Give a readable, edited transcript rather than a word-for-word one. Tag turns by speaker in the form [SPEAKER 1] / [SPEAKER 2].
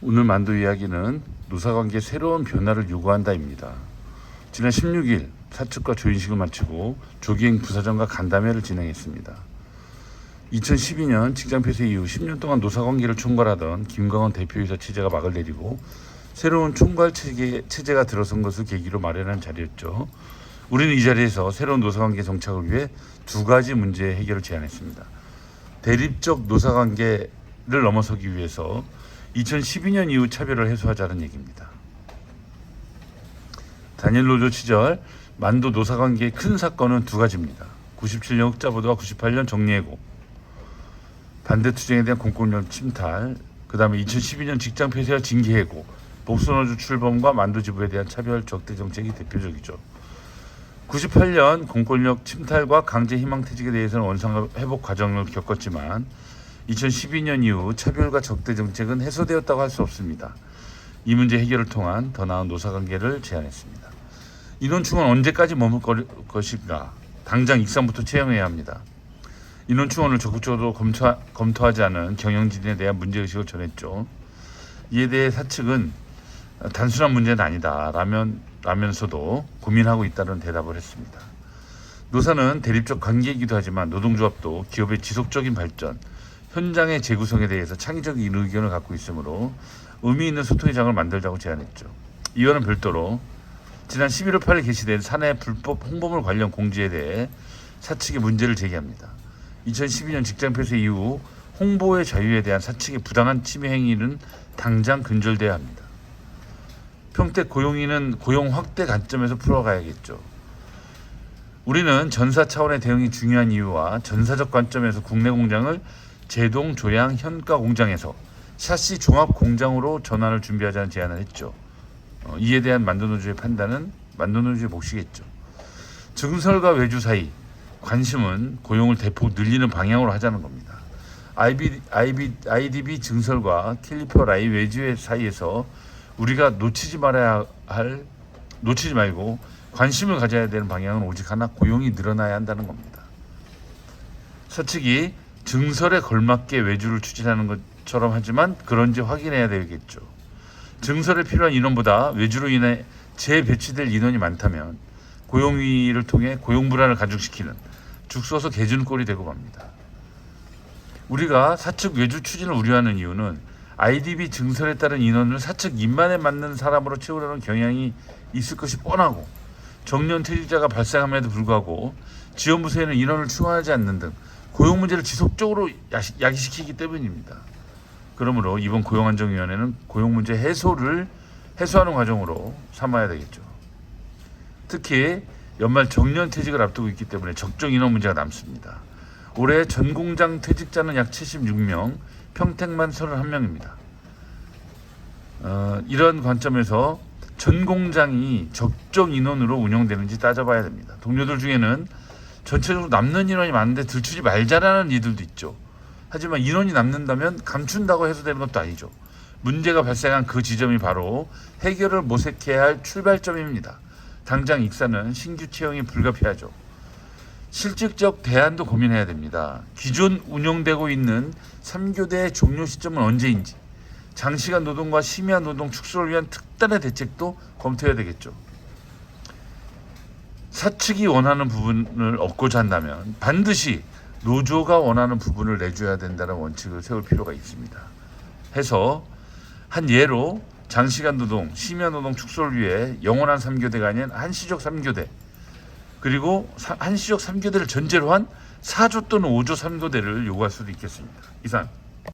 [SPEAKER 1] 오늘 만두 이야기는 노사관계 새로운 변화를 요구한다입니다. 지난 16일 사측과 조인식을 마치고 조기행 부사장과 간담회를 진행했습니다. 2012년 직장폐쇄 이후 10년 동안 노사관계를 총괄하던 김광원 대표이사 체제가 막을 내리고 새로운 총괄 체제가 들어선 것을 계기로 마련한 자리였죠. 우리는 이 자리에서 새로운 노사관계 정착을 위해 두 가지 문제 해결을 제안했습니다. 대립적 노사관계를 넘어서기 위해서 2012년 이후 차별을 해소하자는 얘기입니다. 단일 노조 시절 만도 노사관계의 큰 사건은 두 가지입니다. 97년 흑자보도와 98년 정리해고, 반대투쟁에 대한 공권력 침탈, 그 다음에 2012년 직장 폐쇄와 징계해고, 복선호주 출범과 만도지부에 대한 차별 적대 정책이 대표적이죠. 98년 공권력 침탈과 강제 희망퇴직에 대해서는 원상회복 과정을 겪었지만 2012년 이후 차별과 적대 정책은 해소되었다고 할 수 없습니다. 이 문제 해결을 통한 더 나은 노사관계를 제안했습니다. 인원충원 언제까지 머물 것인가? 당장 익산부터 채용해야 합니다. 인원충원을 적극적으로 검토하지 않은 경영진에 대한 문제의식을 전했죠. 이에 대해 사측은 단순한 문제는 아니다 라면서도 고민하고 있다는 대답을 했습니다. 노사는 대립적 관계이기도 하지만 노동조합도 기업의 지속적인 발전, 현장의 재구성에 대해서 창의적인 의견을 갖고 있으므로 의미 있는 소통의 장을 만들자고 제안했죠. 이와는 별도로 지난 11월 8일 게시된 사내 불법 홍보물 관련 공지에 대해 사측의 문제를 제기합니다. 2012년 직장 폐쇄 이후 홍보의 자유에 대한 사측의 부당한 침해 행위는 당장 근절돼야 합니다. 평택 고용인은 고용 확대 관점에서 풀어가야겠죠. 우리는 전사 차원의 대응이 중요한 이유와 전사적 관점에서 국내 공장을 제동, 조양, 현가 공장에서 샤시 종합 공장으로 전환을 준비하자는 제안을 했죠. 이에 대한 만도노조의 판단은 만도노조의 몫이겠죠. 증설과 외주 사이 관심은 고용을 대폭 늘리는 방향으로 하자는 겁니다. IDB 증설과 캘리퍼 라이 외주의 사이에서 우리가 놓치지 말고 관심을 가져야 되는 방향은 오직 하나, 고용이 늘어나야 한다는 겁니다. 사측이 증설에 걸맞게 외주를 추진하는 것처럼 하지만 그런지 확인해야 되겠죠. 증설에 필요한 인원보다 외주로 인해 재배치될 인원이 많다면 고용위를 통해 고용 불안을 가중시키는 죽 서서 개 주는 꼴이 되고 맙니다. 우리가 사측 외주 추진을 우려하는 이유는 IDB 증설에 따른 인원을 사측 입맛에 맞는 사람으로 채우려는 경향이 있을 것이 뻔하고 정년 퇴직자가 발생함에도 불구하고 지원부서에는 인원을 충원하지 않는 등 고용 문제를 지속적으로 야기시키기 때문입니다. 그러므로 이번 고용안정위원회는 고용 문제 해소하는 과정으로 삼아야 되겠죠. 특히 연말 정년 퇴직을 앞두고 있기 때문에 적정 인원 문제가 남습니다. 올해 전 공장 퇴직자는 약 76명, 평택만 31명입니다. 이런 관점에서 전 공장이 적정 인원으로 운영되는지 따져봐야 됩니다. 동료들 중에는 전체적으로 남는 인원이 많은데 들추지 말자라는 이들도 있죠. 하지만 인원이 남는다면 감춘다고 해소되는 것도 아니죠. 문제가 발생한 그 지점이 바로 해결을 모색해야 할 출발점입니다. 당장 익산은 신규 채용이 불가피하죠. 실질적 대안도 고민해야 됩니다. 기존 운영되고 있는 3교대의 종료 시점은 언제인지, 장시간 노동과 심야 노동 축소를 위한 특단의 대책도 검토해야 되겠죠. 사측이 원하는 부분을 얻고자 한다면 반드시 노조가 원하는 부분을 내줘야 된다는 원칙을 세울 필요가 있습니다. 해서 한 예로 장시간 노동, 심야 노동 축소를 위해 영원한 3교대가 아닌 한시적 3교대, 그리고 한시적 3교대를 전제로 한 4조 또는 5조 3교대를 요구할 수도 있겠습니다. 이상.